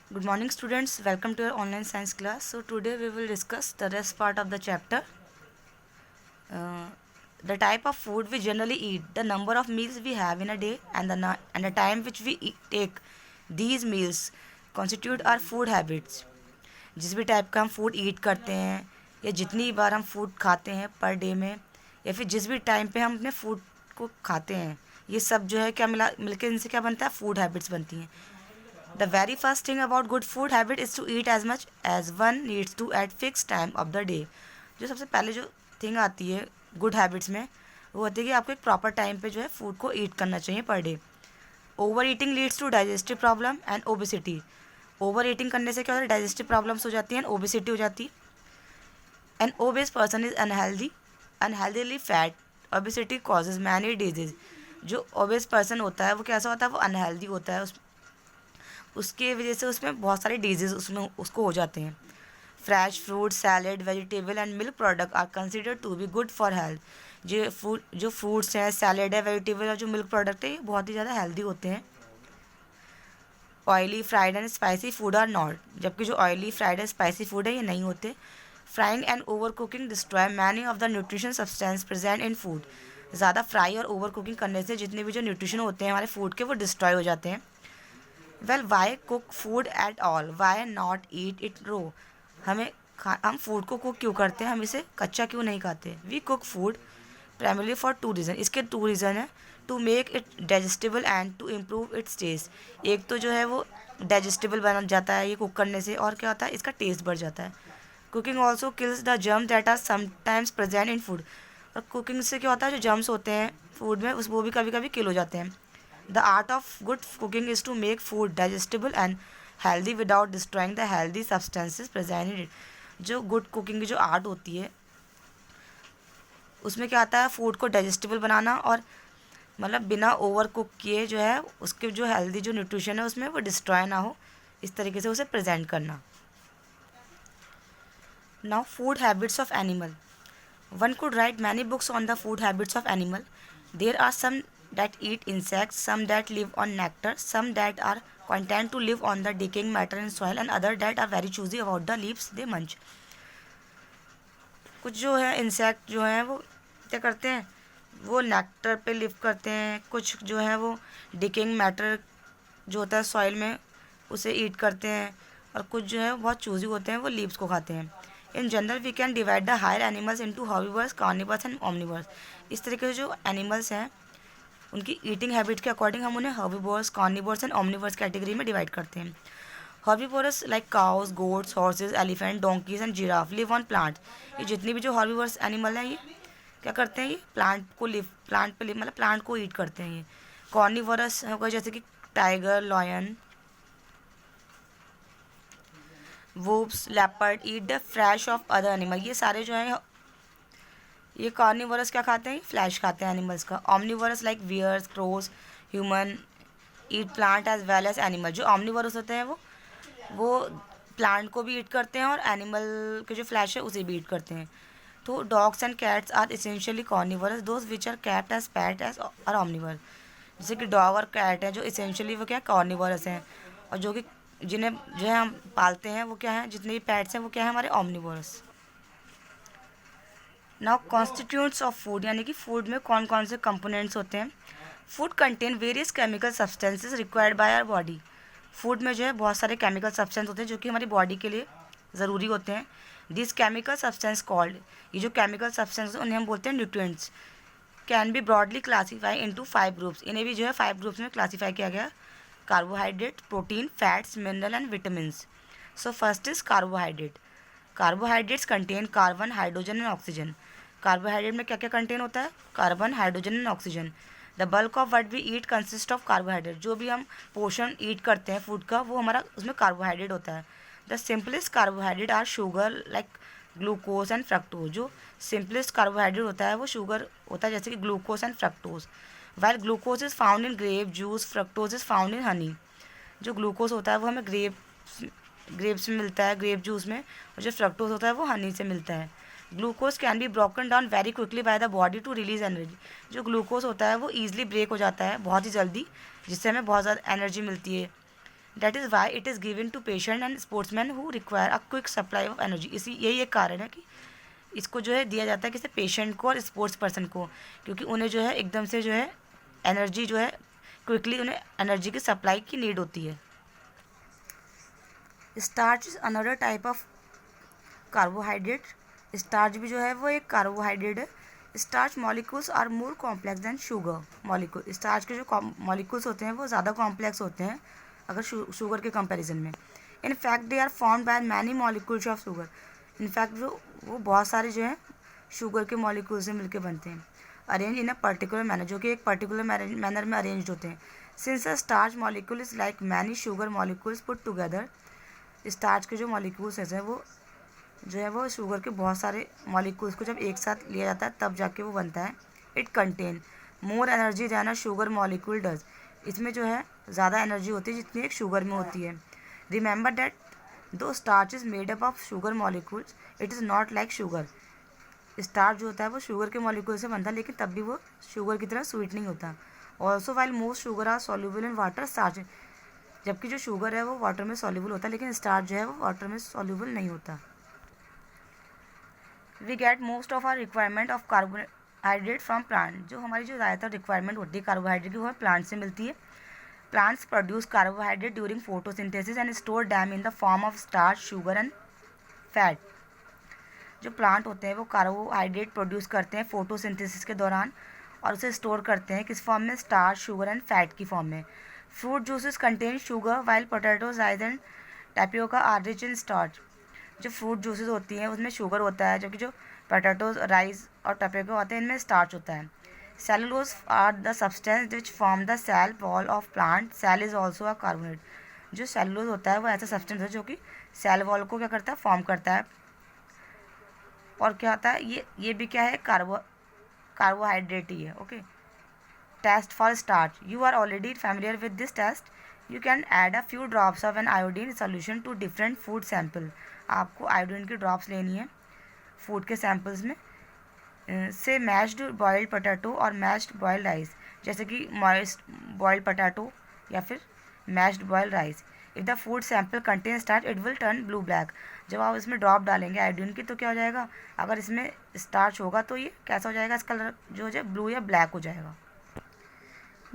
Good morning, students. Welcome to your online science class. So today we will discuss the rest part of the chapter. Uh, the type of food we generally eat, the number of meals we have in a day, and the time which we take these meals constitute our food habits. जिस भी type का हम food ईट करते हैं या जितनी बार हम food खाते हैं पर डे में या फिर जिस भी टाइम पे हम अपने फूड को खाते हैं, ये सब जो है क्या मिलके इनसे क्या बनता है, फूड हैबिट्स बनती हैं. The very first thing about good food habit is to eat as much as one needs to at fixed time of the day. जो सबसे पहले जो थिंग आती है गुड हैबिट्स में, वो होती है कि आपको एक प्रॉपर टाइम पे जो है फूड को ईट करना चाहिए per day. Over eating leads to digestive problem and obesity. Over eating करने से क्या होता है, डाइजेस्टिव प्रॉब्लम्स हो जाती हैं, ओबेसिटी हो जाती है. An obese person is unhealthily fat. Obesity causes many disease. जो ओबेस पर्सन होता है वो कैसा होता है, वो अनहेल्दी होता है, उसके वजह से उसमें बहुत सारे डिजीज़ उसमें उसको हो जाते हैं. Fresh fruit, salad, vegetable and milk product are considered to be good for health. जो फ्रूट्स हैं, सैलड है, वेजिटेबल और जो मिल्क प्रोडक्ट है, ये बहुत ही ज़्यादा हेल्दी होते हैं. Oily, fried and spicy food are not. जबकि जो oily, fried and spicy food है ये नहीं होते. Frying and over cooking destroy many of the nutrition substance present in food. ज़्यादा फ्राई और ओवर कुकिंग करने से जितने भी जो न्यूट्रिशन होते हैं हमारे फूड के, वो डिस्ट्रॉय हो जाते हैं. Well why cook food at all, why not eat it raw. हम फूड को कुक क्यों करते हैं, हम इसे कच्चा क्यों नहीं खाते. We cook food primarily for two reason. इसके टू रीज़न है. To make it digestible and to improve its taste. एक तो जो है वो डाइजेस्टेबल बन जाता है ये कुक करने से, और क्या होता है, इसका टेस्ट बढ़ जाता है. Cooking also kills the germ that are sometimes present in food. और कुकिंग से क्या होता है, जो जर्म्स होते हैं फूड में वो भी कभी कभी किल हो जाते हैं. The art of good cooking is to make food digestible and healthy without destroying the healthy substances present in it. जो गुड कुकिंग की जो आर्ट होती है उसमें क्या आता है, फूड को डाइजेस्टेबल बनाना और मतलब बिना ओवर कुक किए जो है उसके जो हेल्दी जो न्यूट्रिशन है उसमें वो डिस्ट्रॉय ना हो, इस तरीके से उसे प्रेजेंट करना. Now food habits of animal. One could write many books on the food habits of animal. There are some that eat insects, some that live on nectar, some that are content to live on the decaying matter in soil, and other that are very choosy about the leaves they munch. कुछ जो है insect जो हैं वो क्या करते हैं, वो नेक्टर पे लिव करते हैं. कुछ जो है वो डिकेइंग मैटर जो होता है सॉइल में उसे ईट करते हैं, और कुछ जो है बहुत चूजी होते हैं, वो लीव्स को खाते हैं. In general we can divide the higher animals into herbivores, carnivores and omnivores. इस तरीके से जो एनिमल्स हैं उनकी ईटिंग हैबिट के अकॉर्डिंग हम उन्हें herbivores, carnivores and omnivores category में डिवाइड करते हैं. Herbivores like cows, goats, horses, elephant, donkeys and giraffe live on plant. ये जितनी भी जो हर्बीवोरस एनिमल हैं ये क्या करते हैं, ये प्लांट पे लिव मतलब प्लांट को ईट करते हैं. ये कार्निवोरस होगा जैसे कि tiger, lion, wolves, leopard eat the flesh of other animal. ये सारे जो हैं ये कार्निवोरस क्या खाते हैं, फ्लैश खाते हैं एनिमल्स का. Omnivorous like bears, crows, human eat plant as well as animal. जो ऑमनिवोरस होते हैं वो प्लांट को भी ईट करते हैं और एनिमल के जो फ्लैश है उसे भी ईट करते हैं. तो dogs and cats are essentially carnivorous, those which are kept as pet are आर ऑमनिवोरस. जैसे कि डॉग और कैट हैं जो इसेंशियली वो क्या कार्निवोरस हैं, और जो कि जिन्हें जो है हम पालते हैं वो क्या है, जितने भी पैट्स हैं वो क्या है, हमारे ऑमनिवोरस. नाउ कॉन्स्टिट्यूंट्स ऑफ फूड, यानी कि फूड में कौन कौन से कंपोनेंट्स होते हैं. Food contain various chemical substances required by our body. Food में जो है बहुत सारे केमिकल सब्सटेंस होते हैं जो कि हमारी बॉडी के लिए ज़रूरी होते हैं. दिस केमिकल सब्सटेंस कॉल्ड, ये जो केमिकल सब्सटेंस उन्हें हम बोलते हैं nutrients. Can be broadly classify into 5 groups. इन्हें भी जो है 5 ग्रुप्स में क्लासीफाई किया गया. Carbohydrate, protein, fats, mineral and vitamins. So first is carbohydrate. Carbohydrates contain carbon, hydrogen and oxygen. Carbohydrate में क्या क्या कंटेन होता है, carbon, hydrogen and oxygen. The bulk of what we eat consist of carbohydrate. जो भी हम portion ईट करते हैं फूड का वो हमारा उसमें कार्बोहाइड्रेट होता है. The simplest carbohydrate are sugar like glucose and fructose. जो सिंपलेस्ट कार्बोहाइड्रेट होता है वो शुगर होता है, जैसे कि glucose and fructose. While glucose is found in grape juice, fructose is found in honey. जो ग्लूकोज होता है वो हमें ग्रेप्स में मिलता है, ग्रेप जूस में, और जो फ्रक्टोज होता है वो हनी से मिलता है. Glucose can be broken down very quickly by the body to release energy. जो ग्लूकोज होता है वो ईजिली ब्रेक हो जाता है बहुत ही जल्दी, जिससे हमें बहुत ज़्यादा एनर्जी मिलती है. That is why it is given to patient and sportsman who require a quick supply of energy. इसी यही एक कारण है कि इसको जो है दिया जाता है किसी पेशेंट को और स्पोर्ट्स पर्सन को, क्योंकि उन्हें जो है एकदम से जो है एनर्जी जो है क्विकली उन्हें एनर्जी की सप्लाई की नीड होती है। Starch is another type of carbohydrate. Starch भी जो है वो एक कार्बोहाइड्रेट है। Starch molecules are more complex than sugar molecule. Starch के जो मॉलिक्यूल्स होते हैं वो ज़्यादा कॉम्प्लेक्स होते हैं अगर शुगर के कंपैरिजन में। In fact they are formed by many molecules of sugar. In fact वो बहुत सारे जो हैं शुगर के मॉलिक्यूल से मिलकर बनते हैं। Arrange in a particular manner, जो कि एक पर्टिकुलर मैनर में अरेंज होते हैं। Since a starch molecule is like many sugar molecules put together. Starch के जो मॉलिक्यूल्स हैं वो जो है वो शुगर के बहुत सारे मॉलिक्यूल्स को जब एक साथ लिया जाता है तब जाके वो बनता है। It contain more energy then a sugar molecule does. इसमें जो है ज़्यादा एनर्जी होती है जितनी एक शुगर में होती है। रिमेंबर दैट दो starch is made up of sugar molecules, it is not like sugar. Starch जो होता है वो शुगर के मॉलिक्यूल से बनता है, लेकिन तब भी वो शुगर की तरह स्वीट नहीं होता। Also while most sugar are soluble in water starch, जबकि जो शुगर है वो वाटर में सॉल्यूबल होता है, लेकिन स्टार्च जो है वो वाटर में सॉल्यूबल नहीं होता। We get most of our requirement of carbohydrate from plant. जो हमारी जो ज़्यादातर रिक्वायरमेंट होती है कार्बोहाइड्रेट की वो प्लांट से मिलती है। Plants produce carbohydrate during photosynthesis and store dam in the form of starch, sugar and fat. जो प्लांट होते हैं वो कार्बोहाइड्रेट प्रोड्यूस करते हैं फोटोसिंथेसिस के दौरान और उसे स्टोर करते हैं किस फॉर्म में, स्टार्च, शुगर एंड फैट की फॉर्म में। Fruit juices contain sugar while potatoes, rice and tapioca are rich in starch. जो फ्रूट जूसेस होती हैं उसमें शुगर होता है, जबकि जो पोटैटोज, राइस और टैपियोका होते हैं इनमें स्टार्च होता है। Cellulose are the substance which form the cell wall of plant. Cell is also a carbonate. जो सेलुलोज होता है वो ऐसा सब्सटेंस है जो कि सेल वॉल को क्या करता है, फॉर्म करता है। और क्या होता है ये भी क्या है, कार्बोहाइड्रेट ही है। Okay, test for starch. You are already familiar with this test. You can add a few drops of an iodine solution to different food sample. आपको आयोडीन की ड्रॉप्स लेनी है फूड के सैम्पल्स में। से मैश्ड बॉइल्ड पोटैटो और mashed boiled rice, जैसे कि मॉइस्ट बॉइल्ड पोटैटो या फिर mashed boiled rice. If the food sample contain starch it will turn blue black. जब आप इसमें ड्रॉप डालेंगे आयोडीन की तो क्या हो जाएगा, अगर इसमें स्टार्च होगा तो ये कैसा हो जाएगा, इसका कलर जो है ब्लू या ब्लैक हो जाएगा।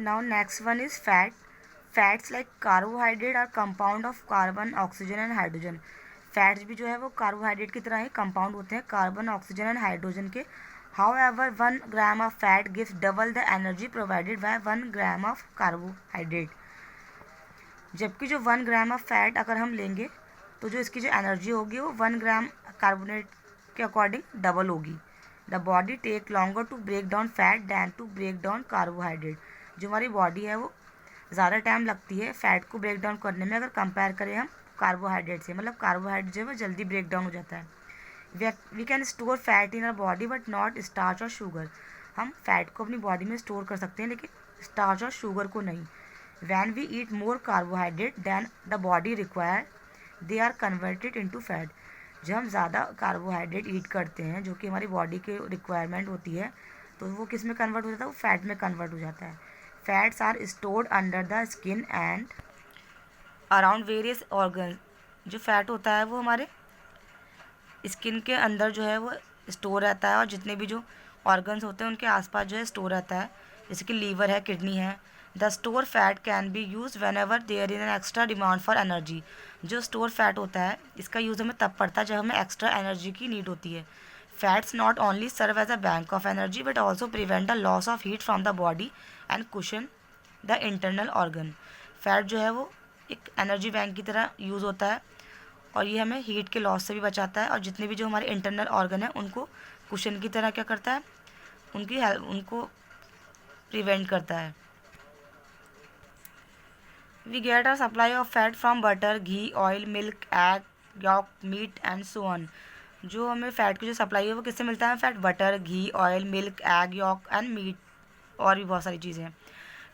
Now next one is fat. Fats like carbohydrate are compound of carbon, oxygen and hydrogen. Fats भी जो है वो कार्बोहाइड्रेट की तरह ही कंपाउंड होते हैं कार्बन, ऑक्सीजन एंड हाइड्रोजन के। However, 1 gram of fat gives double the energy provided by 1 gram of carbohydrate। जबकि जो 1 ग्राम ऑफ फैट अगर हम लेंगे तो जो इसकी जो एनर्जी होगी वो 1 ग्राम कार्बोनेट के अकॉर्डिंग डबल होगी। The body take longer to break down fat than to break down carbohydrate. जो हमारी बॉडी है वो ज़्यादा टाइम लगती है फैट को ब्रेक डाउन करने में अगर कंपेयर करें हम कार्बोहाइड्रेट से। मतलब कार्बोहाइड्रेट जो है वो जल्दी ब्रेक डाउन हो जाता है। We can store fat in our body but not starch और शुगर। हम फैट को अपनी बॉडी में स्टोर कर सकते हैं लेकिन स्टार्च और शुगर को नहीं। When we eat more carbohydrate than the body require they are converted into fat. जब हम ज़्यादा कार्बोहाइड्रेट ईट करते हैं जो कि हमारी बॉडी की रिक्वायरमेंट होती है तो वो किस में कन्वर्ट हो जाता है, वो फैट में कन्वर्ट हो जाता है। Fats are stored under the skin and around various organ. जो फैट होता है वो हमारे स्किन के अंदर जो है वो स्टोर रहता है और जितने भी जो ऑर्गन्स होते हैं उनके आसपास जो है स्टोर रहता है, जैसे कि लीवर है, किडनी है। The store fat can be use whenever there is an extra demand for energy. जो स्टोर फैट होता है इसका यूज़ हमें तब पड़ता है जब हमें एक्स्ट्रा एनर्जी की नीड होती है। Fats not only serve as a bank of energy but also prevent the loss of heat from the body and cushion the internal organ. Fat जो है वो एक एनर्जी बैंक की तरह यूज़ होता है और ये हमें हीट के लॉस से भी बचाता है और जितने भी जो हमारे इंटरनल ऑर्गन है उनको कुशन की तरह क्या करता है, उनको प्रिवेंट करता है। We get our supply of fat from butter, ghee, oil, milk, egg, yolk, meat and so on. जो हमें फ़ैट की जो सप्लाई है वो किससे मिलता है, fat butter, ghee, oil, milk, egg, yolk and meat और भी बहुत सारी चीज़ें।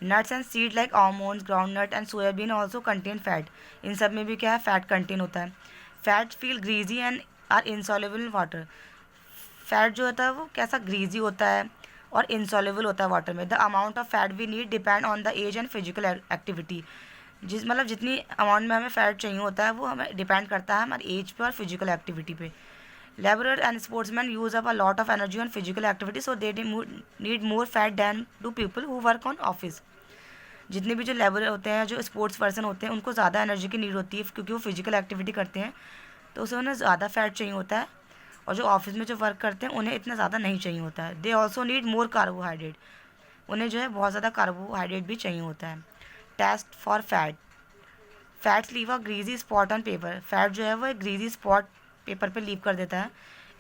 Nuts and seed like almonds, ground nut and soyabean also contain fat. इन सब में भी क्या है, फैट कंटेन होता है। Fat feel greasy and are insoluble in water. Fat जो होता है वो कैसा ग्रीजी होता है और इनसॉल्युबल होता है वाटर में। The amount of fat we need depend on the age and physical activity. मतलब जितनी अमाउंट में हमें फ़ैट चाहिए होता है वो हमें डिपेंड करता है हमारी एज पे और फिजिकल एक्टिविटी पे। Labourer and sportsman use up a lot of energy on physical activity, so they need more fat than to people who work on office. जितने भी जो लेबर होते हैं, जो स्पोर्ट्स पर्सन होते हैं, उनको ज़्यादा एनर्जी की नीड होती है क्योंकि वो फिजिकल एक्टिविटी करते हैं, तो उसे उन्हें ज़्यादा फैट चाहिए होता है। और जो ऑफिस में जो वर्क करते हैं उन्हें इतना ज़्यादा नहीं चाहिए होता है। They also need more carbohydrate, उन्हें जो है बहुत ज़्यादा कार्बोहाइड्रेट भी चाहिए होता है। Test for fat, fats leave a greasy spot on paper, fat जो है वो एक ग्रीजी स्पॉट पेपर पे लीव कर देता है।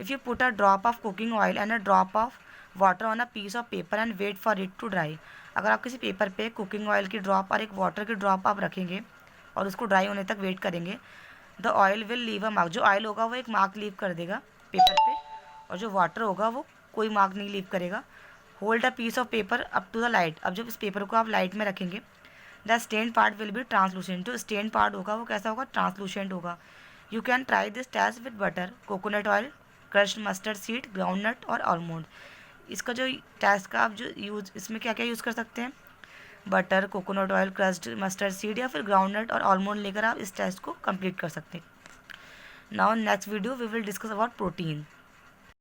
If you put a drop of cooking oil and a drop of water on a piece of paper and wait for it to dry, अगर आप किसी पेपर पे कुकिंग ऑयल की drop और एक वाटर की ड्रॉप आप रखेंगे और उसको ड्राई होने तक वेट करेंगे, the oil will leave a mark, जो ऑयल होगा वो एक मार्क लीव कर देगा पेपर पे, और जो वाटर होगा वो कोई मार्क नहीं लीव करेगा। Hold a piece of paper up to the light, अब जब इस पेपर को आप लाइट में रखेंगे, the stain part will be translucent, जो स्टेन पार्ट होगा वो कैसा होगा, ट्रांसलूसेंट होगा। You can try this test with butter, coconut oil, crushed mustard seed, ground nut और आलमंड। इसका जो टेस्ट का आप जो यूज़, इसमें क्या क्या यूज़ कर सकते हैं, butter, coconut oil, crushed mustard seed या फिर ग्राउंड नट और आलमंड लेकर आप इस टेस्ट को कंप्लीट कर सकते हैं। Now next video we will discuss about protein.